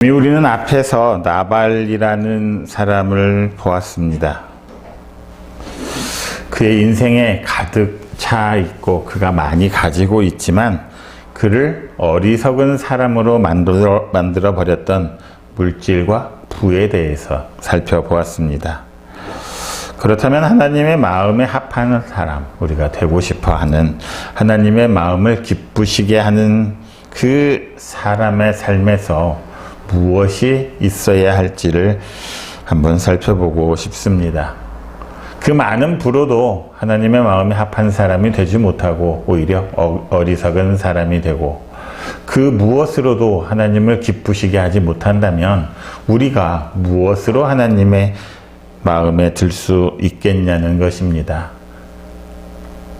우리는 앞에서 나발이라는 사람을 보았습니다. 그의 인생에 가득 차 있고 그가 많이 가지고 있지만 그를 어리석은 사람으로 만들어 버렸던 물질과 부에 대해서 살펴보았습니다. 그렇다면 하나님의 마음에 합하는 사람, 우리가 되고 싶어 하는 하나님의 마음을 기쁘시게 하는 그 사람의 삶에서 무엇이 있어야 할지를 한번 살펴보고 싶습니다. 그 많은 부로도 하나님의 마음에 합한 사람이 되지 못하고 오히려 어리석은 사람이 되고 그 무엇으로도 하나님을 기쁘시게 하지 못한다면 우리가 무엇으로 하나님의 마음에 들 수 있겠냐는 것입니다.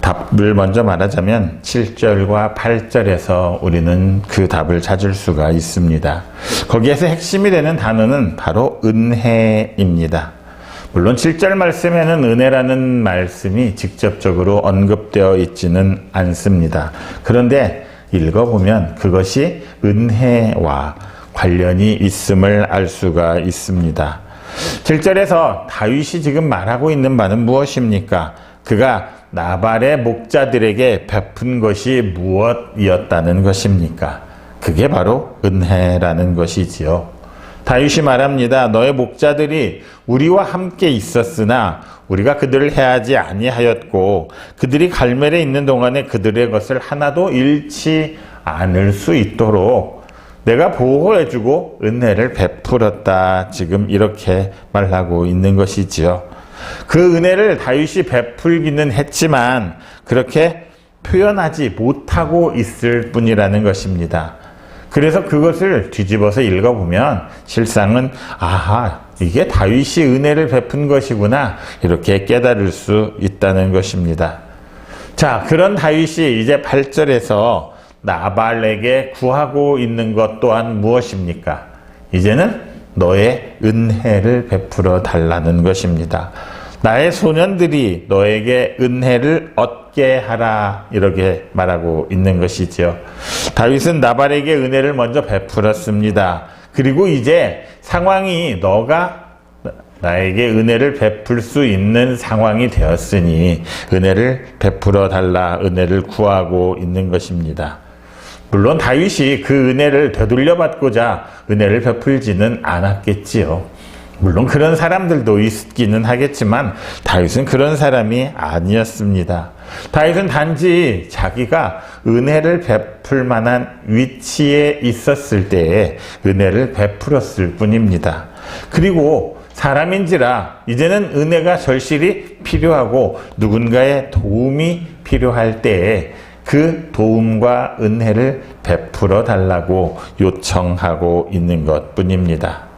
답을 먼저 말하자면 7절과 8절에서 우리는 그 답을 찾을 수가 있습니다. 거기에서 핵심이 되는 단어는 바로 은혜입니다. 물론 7절 말씀에는 은혜라는 말씀이 직접적으로 언급되어 있지는 않습니다. 그런데 읽어보면 그것이 은혜와 관련이 있음을 알 수가 있습니다. 7절에서 다윗이 지금 말하고 있는 바는 무엇입니까? 그가 나발의 목자들에게 베푼 것이 무엇이었다는 것입니까? 그게 바로 은혜라는 것이지요. 다윗이 말합니다. 너의 목자들이 우리와 함께 있었으나 우리가 그들을 해하지 아니하였고 그들이 갈멜에 있는 동안에 그들의 것을 하나도 잃지 않을 수 있도록 내가 보호해주고 은혜를 베풀었다. 지금 이렇게 말하고 있는 것이지요. 그 은혜를 다윗이 베풀기는 했지만 그렇게 표현하지 못하고 있을 뿐이라는 것입니다. 그래서 그것을 뒤집어서 읽어보면 실상은 이게 다윗이 은혜를 베푼 것이구나 이렇게 깨달을 수 있다는 것입니다. 자, 그런 다윗이 이제 8절에서 나발에게 구하고 있는 것 또한 무엇입니까? 이제는 너의 은혜를 베풀어 달라는 것입니다. 나의 소년들이 너에게 은혜를 얻게 하라 이렇게 말하고 있는 것이죠. 다윗은 나발에게 은혜를 먼저 베풀었습니다. 그리고 이제 상황이 너가 나에게 은혜를 베풀 수 있는 상황이 되었으니 은혜를 베풀어 달라 은혜를 구하고 있는 것입니다. 물론 다윗이 그 은혜를 되돌려받고자 은혜를 베풀지는 않았겠지요. 물론 그런 사람들도 있기는 하겠지만 다윗은 그런 사람이 아니었습니다. 다윗은 단지 자기가 은혜를 베풀 만한 위치에 있었을 때에 은혜를 베풀었을 뿐입니다. 그리고 사람인지라 이제는 은혜가 절실히 필요하고 누군가의 도움이 필요할 때에 그 도움과 은혜를 베풀어 달라고 요청하고 있는 것 뿐입니다.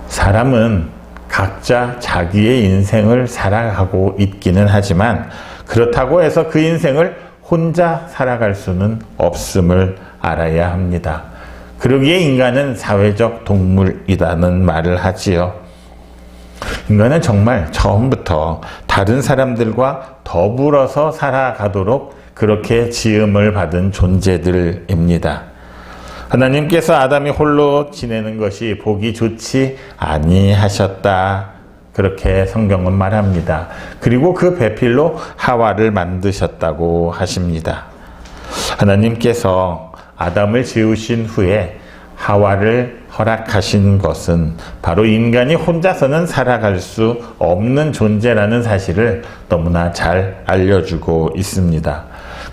사람은 각자 자기의 인생을 살아가고 있기는 하지만 그렇다고 해서 그 인생을 혼자 살아갈 수는 없음을 알아야 합니다. 그러기에 인간은 사회적 동물이라는 말을 하지요. 인간은 정말 처음부터 다른 사람들과 더불어서 살아가도록 그렇게 지음을 받은 존재들입니다. 하나님께서 아담이 홀로 지내는 것이 보기 좋지 아니하셨다. 그렇게 성경은 말합니다. 그리고 그 배필로 하와를 만드셨다고 하십니다. 하나님께서 아담을 지으신 후에 하와를 허락하신 것은 바로 인간이 혼자서는 살아갈 수 없는 존재라는 사실을 너무나 잘 알려주고 있습니다.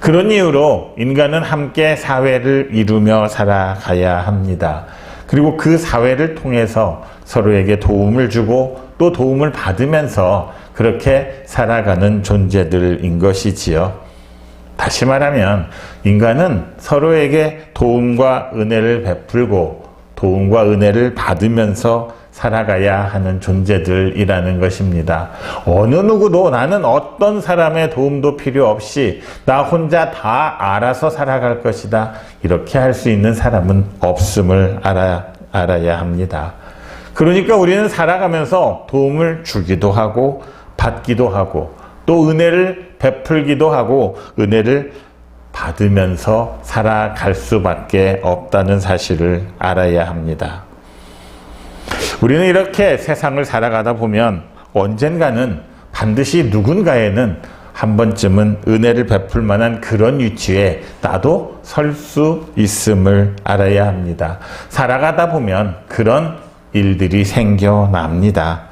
그런 이유로 인간은 함께 사회를 이루며 살아가야 합니다. 그리고 그 사회를 통해서 서로에게 도움을 주고 또 도움을 받으면서 그렇게 살아가는 존재들인 것이지요. 다시 말하면 인간은 서로에게 도움과 은혜를 베풀고 도움과 은혜를 받으면서 살아가야 하는 존재들이라는 것입니다. 어느 누구도 나는 어떤 사람의 도움도 필요 없이 나 혼자 다 알아서 살아갈 것이다. 이렇게 할 수 있는 사람은 없음을 알아야 합니다. 그러니까 우리는 살아가면서 도움을 주기도 하고 받기도 하고 또 은혜를 베풀기도 하고 은혜를 받으면서 살아갈 수밖에 없다는 사실을 알아야 합니다. 우리는 이렇게 세상을 살아가다 보면 언젠가는 반드시 누군가에는 한 번쯤은 은혜를 베풀 만한 그런 위치에 나도 설 수 있음을 알아야 합니다. 살아가다 보면 그런 일들이 생겨납니다.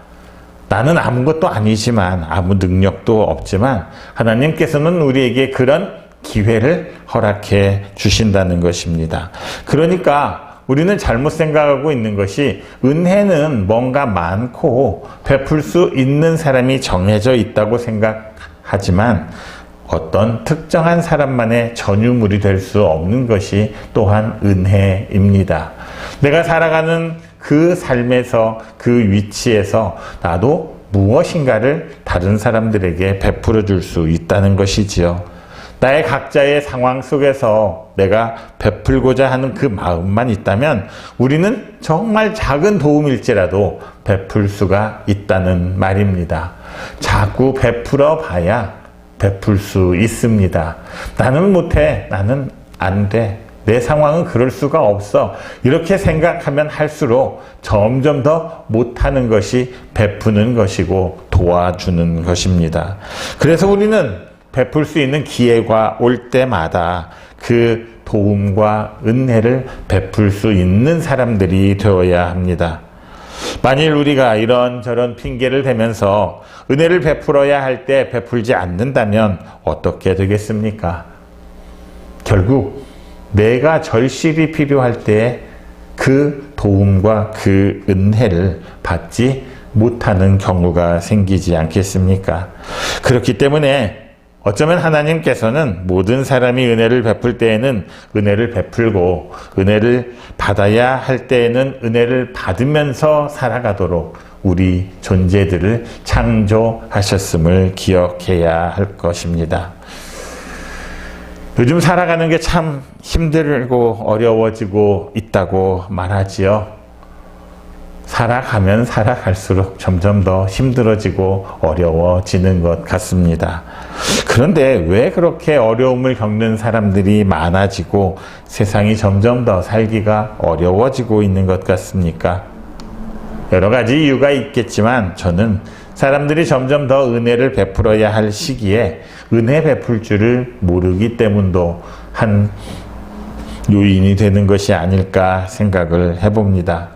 나는 아무것도 아니지만, 아무 능력도 없지만 하나님께서는 우리에게 그런 기회를 허락해 주신다는 것입니다. 그러니까 우리는 잘못 생각하고 있는 것이 은혜는 뭔가 많고 베풀 수 있는 사람이 정해져 있다고 생각하지만 어떤 특정한 사람만의 전유물이 될 수 없는 것이 또한 은혜입니다. 내가 살아가는 그 삶에서, 그 위치에서 나도 무엇인가를 다른 사람들에게 베풀어 줄 수 있다는 것이지요. 나의 각자의 상황 속에서 내가 베풀고자 하는 그 마음만 있다면 우리는 정말 작은 도움일지라도 베풀 수가 있다는 말입니다. 자꾸 베풀어 봐야 베풀 수 있습니다. 나는 못해, 나는 안 돼, 내 상황은 그럴 수가 없어, 이렇게 생각하면 할수록 점점 더 못하는 것이 베푸는 것이고 도와주는 것입니다. 그래서 우리는 베풀 수 있는 기회가 올 때마다 그 도움과 은혜를 베풀 수 있는 사람들이 되어야 합니다. 만일 우리가 이런저런 핑계를 대면서 은혜를 베풀어야 할 때 베풀지 않는다면 어떻게 되겠습니까? 결국 내가 절실히 필요할 때 그 도움과 그 은혜를 받지 못하는 경우가 생기지 않겠습니까? 그렇기 때문에 어쩌면 하나님께서는 모든 사람이 은혜를 베풀 때에는 은혜를 베풀고 은혜를 받아야 할 때에는 은혜를 받으면서 살아가도록 우리 존재들을 창조하셨음을 기억해야 할 것입니다. 요즘 살아가는 게 참 힘들고 어려워지고 있다고 말하지요. 살아가면 살아갈수록 점점 더 힘들어지고 어려워지는 것 같습니다. 그런데 왜 그렇게 어려움을 겪는 사람들이 많아지고 세상이 점점 더 살기가 어려워지고 있는 것 같습니까? 여러 가지 이유가 있겠지만 저는 사람들이 점점 더 은혜를 베풀어야 할 시기에 은혜 베풀 줄을 모르기 때문도 한 요인이 되는 것이 아닐까 생각을 해봅니다.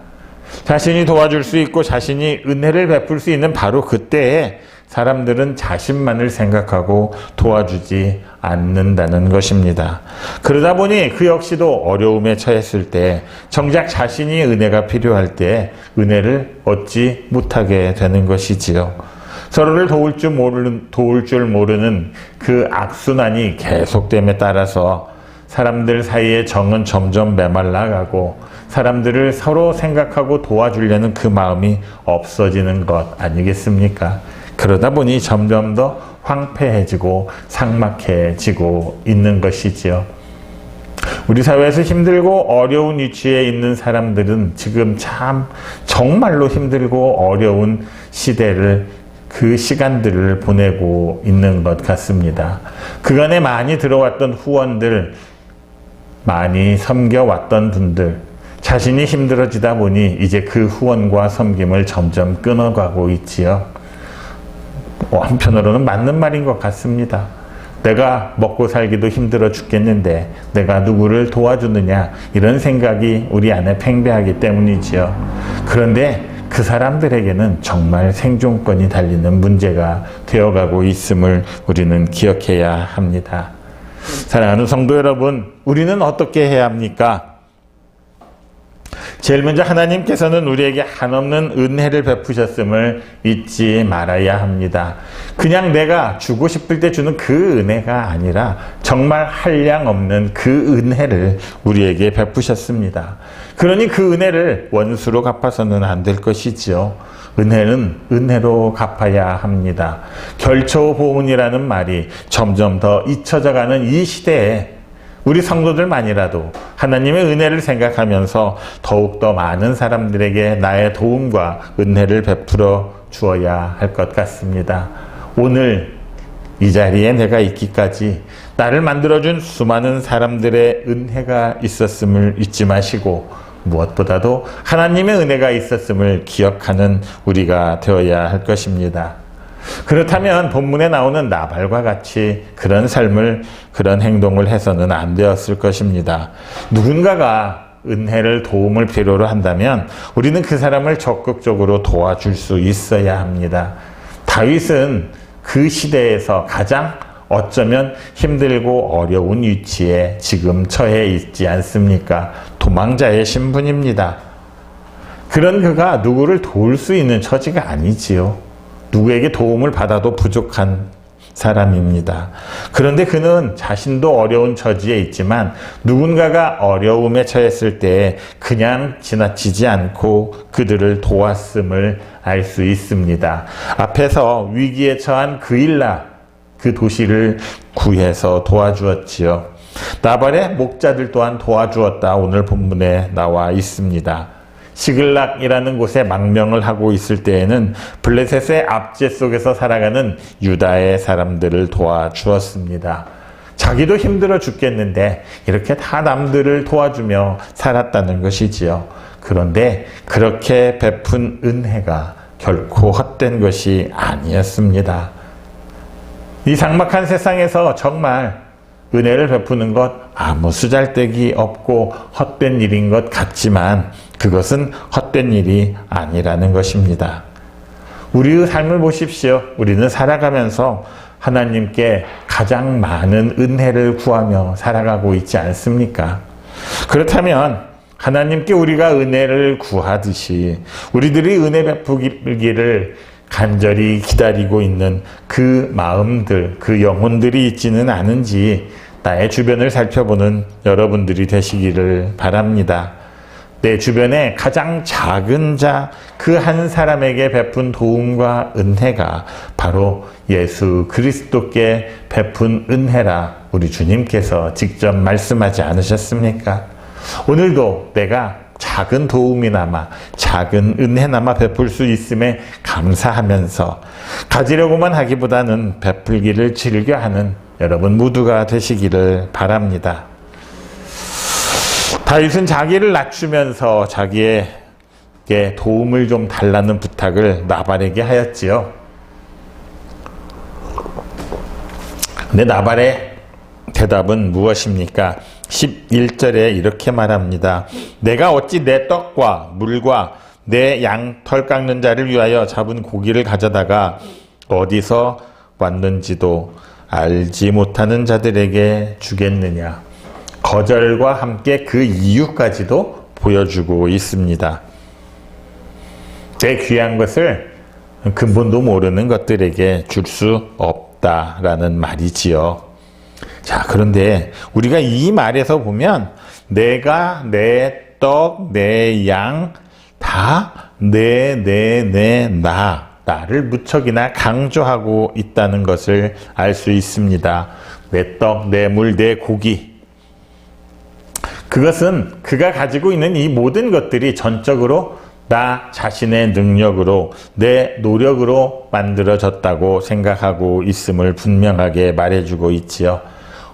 자신이 도와줄 수 있고 자신이 은혜를 베풀 수 있는 바로 그때에 사람들은 자신만을 생각하고 도와주지 않는다는 것입니다. 그러다 보니 그 역시도 어려움에 처했을 때 정작 자신이 은혜가 필요할 때 은혜를 얻지 못하게 되는 것이지요. 서로를 도울 줄 모르는 그 악순환이 계속됨에 따라서 사람들 사이의 정은 점점 메말라가고 사람들을 서로 생각하고 도와주려는 그 마음이 없어지는 것 아니겠습니까? 그러다 보니 점점 더 황폐해지고 삭막해지고 있는 것이지요. 우리 사회에서 힘들고 어려운 위치에 있는 사람들은 지금 참 정말로 힘들고 어려운 시대를, 그 시간들을 보내고 있는 것 같습니다. 그간에 많이 들어왔던 후원들, 많이 섬겨왔던 분들, 자신이 힘들어지다 보니 이제 그 후원과 섬김을 점점 끊어가고 있지요. 한편으로는 맞는 말인 것 같습니다. 내가 먹고 살기도 힘들어 죽겠는데 내가 누구를 도와주느냐, 이런 생각이 우리 안에 팽배하기 때문이지요. 그런데 그 사람들에게는 정말 생존권이 달리는 문제가 되어가고 있음을 우리는 기억해야 합니다. 사랑하는 성도 여러분, 우리는 어떻게 해야 합니까? 제일 먼저 하나님께서는 우리에게 한없는 은혜를 베푸셨음을 잊지 말아야 합니다. 그냥 내가 주고 싶을 때 주는 그 은혜가 아니라 정말 한량 없는 그 은혜를 우리에게 베푸셨습니다. 그러니 그 은혜를 원수로 갚아서는 안 될 것이지요. 은혜는 은혜로 갚아야 합니다. 결초보은이라는 말이 점점 더 잊혀져가는 이 시대에 우리 성도들만이라도 하나님의 은혜를 생각하면서 더욱더 많은 사람들에게 나의 도움과 은혜를 베풀어 주어야 할 것 같습니다. 오늘 이 자리에 내가 있기까지 나를 만들어준 수많은 사람들의 은혜가 있었음을 잊지 마시고 무엇보다도 하나님의 은혜가 있었음을 기억하는 우리가 되어야 할 것입니다. 그렇다면 본문에 나오는 나발과 같이 그런 삶을, 그런 행동을 해서는 안 되었을 것입니다. 누군가가 은혜를, 도움을 필요로 한다면 우리는 그 사람을 적극적으로 도와줄 수 있어야 합니다. 다윗은 그 시대에서 가장 어쩌면 힘들고 어려운 위치에 지금 처해 있지 않습니까? 도망자의 신분입니다. 그런 그가 누구를 도울 수 있는 처지가 아니지요. 누구에게 도움을 받아도 부족한 사람입니다. 그런데 그는 자신도 어려운 처지에 있지만 누군가가 어려움에 처했을 때 그냥 지나치지 않고 그들을 도왔음을 알 수 있습니다. 앞에서 위기에 처한 그일라, 그 도시를 구해서 도와주었지요. 나발의 목자들 또한 도와주었다. 오늘 본문에 나와 있습니다. 시글락이라는 곳에 망명을 하고 있을 때에는 블레셋의 압제 속에서 살아가는 유다의 사람들을 도와주었습니다. 자기도 힘들어 죽겠는데 이렇게 다 남들을 도와주며 살았다는 것이지요. 그런데 그렇게 베푼 은혜가 결코 헛된 것이 아니었습니다. 이 삭막한 세상에서 정말 은혜를 베푸는 것 아무 쓰잘데기 없고 헛된 일인 것 같지만 그것은 헛된 일이 아니라는 것입니다. 우리의 삶을 보십시오. 우리는 살아가면서 하나님께 가장 많은 은혜를 구하며 살아가고 있지 않습니까? 그렇다면 하나님께 우리가 은혜를 구하듯이 우리들이 은혜 베푸기를 간절히 기다리고 있는 그 마음들, 그 영혼들이 있지는 않은지 나의 주변을 살펴보는 여러분들이 되시기를 바랍니다. 내 주변에 가장 작은 자, 그 한 사람에게 베푼 도움과 은혜가 바로 예수 그리스도께 베푼 은혜라 우리 주님께서 직접 말씀하지 않으셨습니까? 오늘도 내가 작은 도움이나마, 작은 은혜나마 베풀 수 있음에 감사하면서 가지려고만 하기보다는 베풀기를 즐겨하는 여러분 모두가 되시기를 바랍니다. 다윗은 자기를 낮추면서 자기에게 도움을 좀 달라는 부탁을 나발에게 하였지요. 근데 나발의 대답은 무엇입니까? 11절에 이렇게 말합니다. 내가 어찌 내 떡과 물과 내 양 털 깎는 자를 위하여 잡은 고기를 가져다가 어디서 왔는지도 알지 못하는 자들에게 주겠느냐. 거절과 함께 그 이유까지도 보여주고 있습니다. 내 귀한 것을 근본도 모르는 것들에게 줄 수 없다라는 말이지요. 자, 그런데 우리가 이 말에서 보면 내가 내 떡, 내 양 다 나를 무척이나 강조하고 있다는 것을 알 수 있습니다. 내 떡, 내 물, 내 고기. 그것은 그가 가지고 있는 이 모든 것들이 전적으로 나 자신의 능력으로, 내 노력으로 만들어졌다고 생각하고 있음을 분명하게 말해주고 있지요.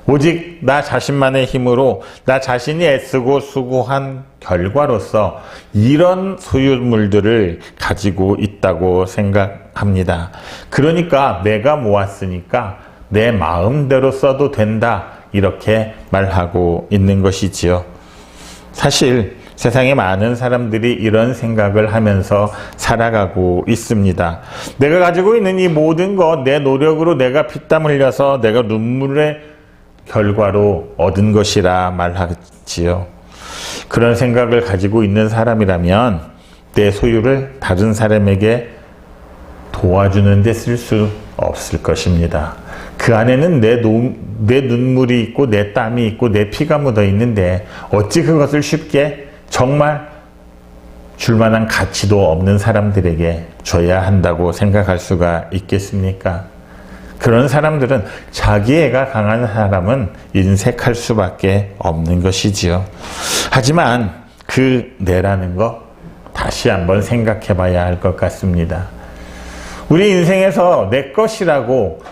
오직 나 자신만의 힘으로 나 자신이 애쓰고 수고한 결과로서 이런 소유물들을 가지고 있다고 생각합니다. 그러니까 내가 모았으니까 내 마음대로 써도 된다, 이렇게 말하고 있는 것이지요. 사실 세상에 많은 사람들이 이런 생각을 하면서 살아가고 있습니다. 내가 가지고 있는 이 모든 것, 내 노력으로 내가 피땀 흘려서 내가 눈물의 결과로 얻은 것이라 말하지요. 그런 생각을 가지고 있는 사람이라면 내 소유를 다른 사람에게 도와주는 데 쓸 수 없을 것입니다. 그 안에는 내 눈물이 있고 내 땀이 있고 내 피가 묻어 있는데 어찌 그것을 쉽게 정말 줄 만한 가치도 없는 사람들에게 줘야 한다고 생각할 수가 있겠습니까? 그런 사람들은 자기애가 강한 사람은 인색할 수밖에 없는 것이지요. 하지만 그 내라는 거 다시 한번 생각해 봐야 할 것 같습니다. 우리 인생에서 내 것이라고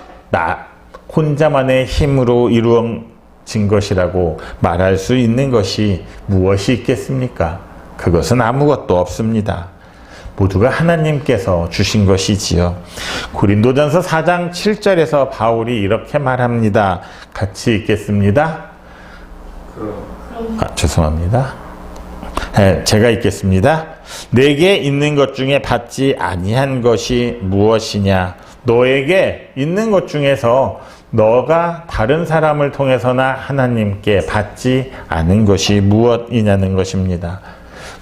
혼자만의 힘으로 이루어진 것이라고 말할 수 있는 것이 무엇이 있겠습니까? 그것은 아무것도 없습니다. 모두가 하나님께서 주신 것이지요. 고린도전서 4장 7절에서 바울이 이렇게 말합니다. 같이 읽겠습니다. 죄송합니다. 제가 읽겠습니다. 내게 있는 것 중에 받지 아니한 것이 무엇이냐? 너에게 있는 것 중에서 너가 다른 사람을 통해서나 하나님께 받지 않은 것이 무엇이냐는 것입니다.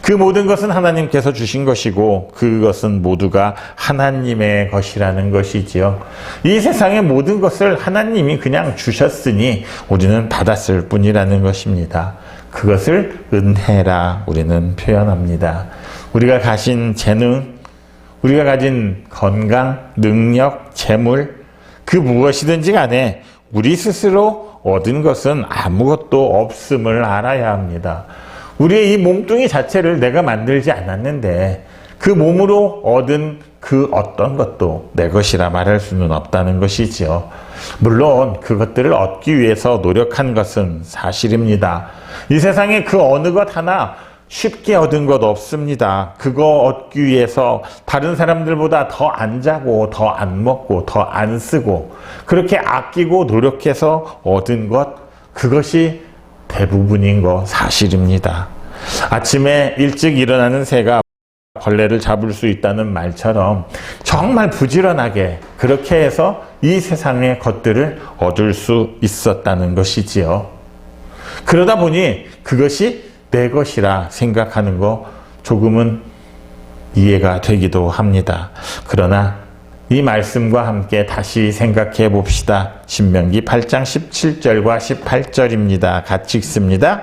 그 모든 것은 하나님께서 주신 것이고 그것은 모두가 하나님의 것이라는 것이지요. 이 세상의 모든 것을 하나님이 그냥 주셨으니 우리는 받았을 뿐이라는 것입니다. 그것을 은혜라 우리는 표현합니다. 우리가 가진 재능, 우리가 가진 건강, 능력, 재물, 그 무엇이든지 간에 우리 스스로 얻은 것은 아무것도 없음을 알아야 합니다. 우리의 이 몸뚱이 자체를 내가 만들지 않았는데 그 몸으로 얻은 그 어떤 것도 내 것이라 말할 수는 없다는 것이지요. 물론 그것들을 얻기 위해서 노력한 것은 사실입니다. 이 세상에 그 어느 것 하나 쉽게 얻은 것 없습니다. 그거 얻기 위해서 다른 사람들보다 더 안 자고 더 안 먹고 더 안 쓰고 그렇게 아끼고 노력해서 얻은 것, 그것이 대부분인 거 사실입니다. 아침에 일찍 일어나는 새가 벌레를 잡을 수 있다는 말처럼 정말 부지런하게 그렇게 해서 이 세상의 것들을 얻을 수 있었다는 것이지요. 그러다 보니 그것이 내 것이라 생각하는 거 조금은 이해가 되기도 합니다. 그러나 이 말씀과 함께 다시 생각해 봅시다. 신명기 8장 17절과 18절입니다. 같이 읽습니다.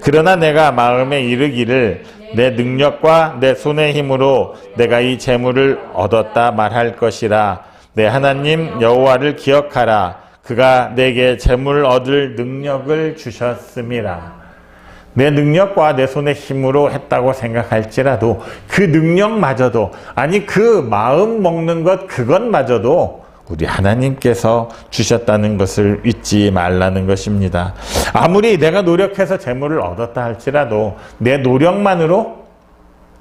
그러나 내가 마음에 이르기를 내 능력과 내 손의 힘으로 내가 이 재물을 얻었다 말할 것이라. 내 하나님 여호와를 기억하라. 그가 내게 재물을 얻을 능력을 주셨음이라. 내 능력과 내 손의 힘으로 했다고 생각할지라도 그 능력마저도, 아니 그 마음 먹는 것 그것마저도 우리 하나님께서 주셨다는 것을 잊지 말라는 것입니다. 아무리 내가 노력해서 재물을 얻었다 할지라도 내 노력만으로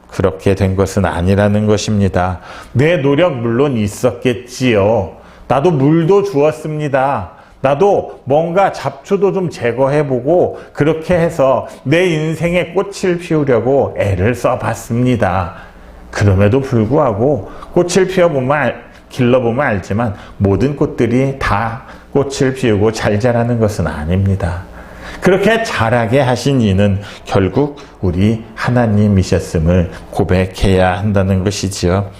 그렇게 된 것은 아니라는 것입니다. 내 노력 물론 있었겠지요. 나도 물도 주었습니다. 나도 뭔가 잡초도 좀 제거해보고 그렇게 해서 내 인생에 꽃을 피우려고 애를 써봤습니다. 그럼에도 불구하고 꽃을 길러보면 알지만 모든 꽃들이 다 꽃을 피우고 잘 자라는 것은 아닙니다. 그렇게 자라게 하신 이는 결국 우리 하나님이셨음을 고백해야 한다는 것이지요.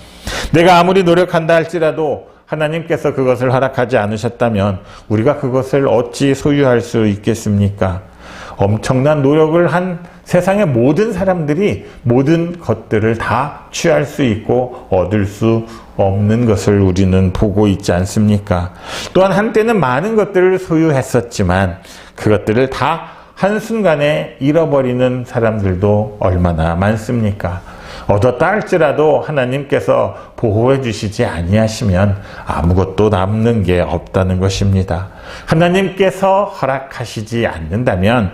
내가 아무리 노력한다 할지라도 하나님께서 그것을 허락하지 않으셨다면 우리가 그것을 어찌 소유할 수 있겠습니까? 엄청난 노력을 한 세상의 모든 사람들이 모든 것들을 다 취할 수 있고 얻을 수 없는 것을 우리는 보고 있지 않습니까? 또한 한때는 많은 것들을 소유했었지만 그것들을 다 한순간에 잃어버리는 사람들도 얼마나 많습니까? 얻었다 할지라도 하나님께서 보호해 주시지 아니하시면 아무것도 남는 게 없다는 것입니다. 하나님께서 허락하시지 않는다면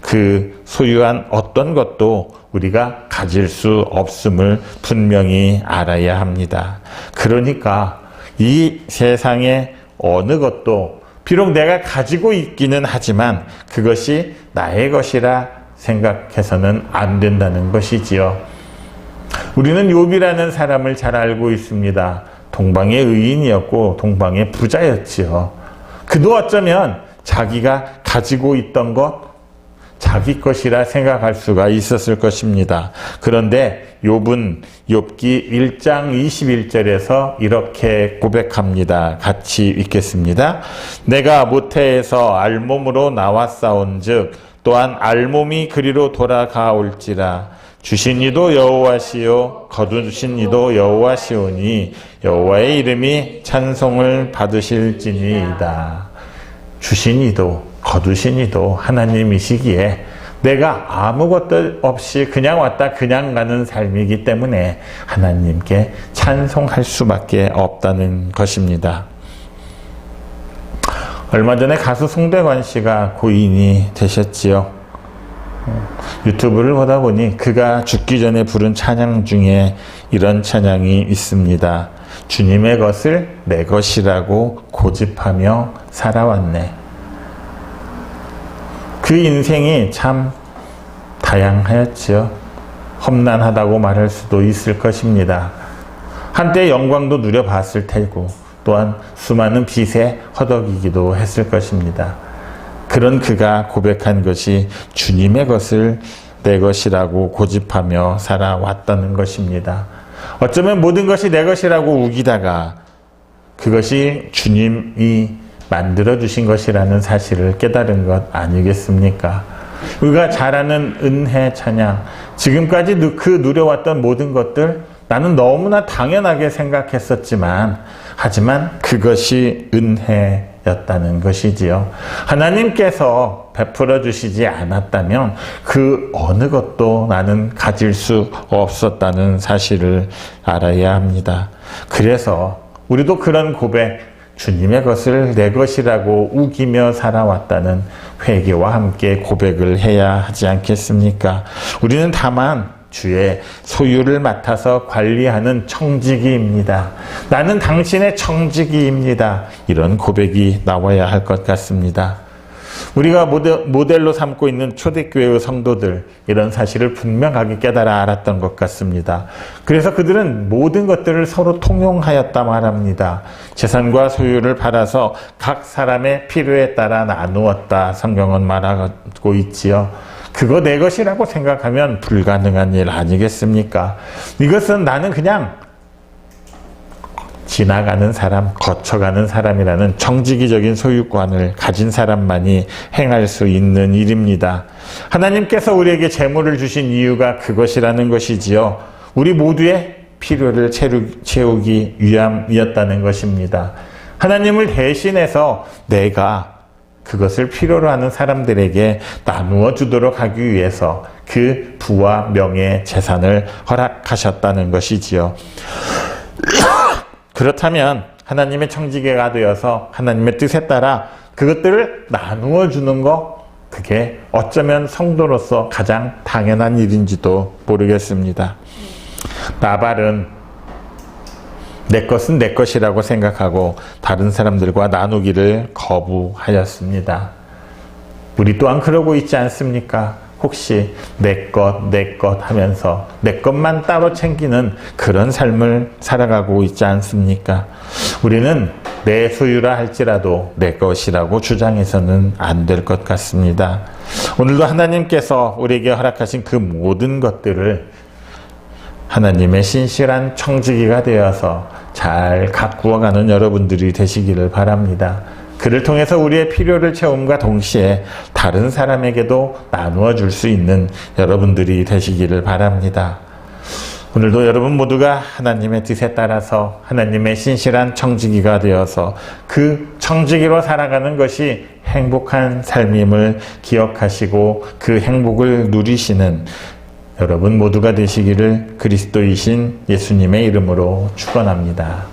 그 소유한 어떤 것도 우리가 가질 수 없음을 분명히 알아야 합니다. 그러니까 이 세상의 어느 것도 비록 내가 가지고 있기는 하지만 그것이 나의 것이라 생각해서는 안 된다는 것이지요. 우리는 욥이라는 사람을 잘 알고 있습니다. 동방의 의인이었고 동방의 부자였지요. 그도 어쩌면 자기가 가지고 있던 것, 자기 것이라 생각할 수가 있었을 것입니다. 그런데 욥은 욥기 1장 21절에서 이렇게 고백합니다. 같이 읽겠습니다. 내가 모태에서 알몸으로 나왔사온즉 또한 알몸이 그리로 돌아가올지라. 주신 이도 여호와시요 거두신 이도 여호와시오니 여호와의 이름이 찬송을 받으실지니이다. 주신 이도 거두신 이도 하나님이시기에 내가 아무것도 없이 그냥 왔다 그냥 가는 삶이기 때문에 하나님께 찬송할 수밖에 없다는 것입니다. 얼마 전에 가수 송대관 씨가 고인이 되셨지요. 유튜브를 보다 보니 그가 죽기 전에 부른 찬양 중에 이런 찬양이 있습니다. 주님의 것을 내 것이라고 고집하며 살아왔네. 그 인생이 참 다양하였지요. 험난하다고 말할 수도 있을 것입니다. 한때 영광도 누려봤을 테고 또한 수많은 빚에 허덕이기도 했을 것입니다. 그런 그가 고백한 것이 주님의 것을 내 것이라고 고집하며 살아왔다는 것입니다. 어쩌면 모든 것이 내 것이라고 우기다가 그것이 주님이 만들어주신 것이라는 사실을 깨달은 것 아니겠습니까? 우리가 잘 아는 은혜 찬양, 지금까지 그 누려왔던 모든 것들 나는 너무나 당연하게 생각했었지만 하지만 그것이 은혜였다는 것이지요. 하나님께서 베풀어 주시지 않았다면 그 어느 것도 나는 가질 수 없었다는 사실을 알아야 합니다. 그래서 우리도 그런 고백, 주님의 것을 내 것이라고 우기며 살아왔다는 회개와 함께 고백을 해야 하지 않겠습니까? 우리는 다만 주의 소유를 맡아서 관리하는 청지기입니다. 나는 당신의 청지기입니다. 이런 고백이 나와야 할 것 같습니다. 우리가 모델로 삼고 있는 초대교회의 성도들, 이런 사실을 분명하게 깨달아 알았던 것 같습니다. 그래서 그들은 모든 것들을 서로 통용하였다 말합니다. 재산과 소유를 팔아서 각 사람의 필요에 따라 나누었다 성경은 말하고 있지요. 그거 내 것이라고 생각하면 불가능한 일 아니겠습니까? 이것은 나는 그냥 지나가는 사람, 거쳐가는 사람이라는 정직이적인 소유관을 가진 사람만이 행할 수 있는 일입니다. 하나님께서 우리에게 재물을 주신 이유가 그것이라는 것이지요. 우리 모두의 필요를 채우기 위함이었다는 것입니다. 하나님을 대신해서 내가 그것을 필요로 하는 사람들에게 나누어 주도록 하기 위해서 그 부와 명예, 재산을 허락하셨다는 것이지요. 그렇다면 하나님의 청지기가 되어서 하나님의 뜻에 따라 그것들을 나누어 주는 것, 그게 어쩌면 성도로서 가장 당연한 일인지도 모르겠습니다. 나발은 내 것은 내 것이라고 생각하고 다른 사람들과 나누기를 거부하였습니다. 우리 또한 그러고 있지 않습니까? 혹시 내 것 하면서 내 것만 따로 챙기는 그런 삶을 살아가고 있지 않습니까? 우리는 내 소유라 할지라도 내 것이라고 주장해서는 안 될 것 같습니다. 오늘도 하나님께서 우리에게 허락하신 그 모든 것들을 하나님의 신실한 청지기가 되어서 잘 가꾸어가는 여러분들이 되시기를 바랍니다. 그를 통해서 우리의 필요를 채움과 동시에 다른 사람에게도 나누어 줄 수 있는 여러분들이 되시기를 바랍니다. 오늘도 여러분 모두가 하나님의 뜻에 따라서 하나님의 신실한 청지기가 되어서 그 청지기로 살아가는 것이 행복한 삶임을 기억하시고 그 행복을 누리시는 여러분 모두가 되시기를 그리스도이신 예수님의 이름으로 축원합니다.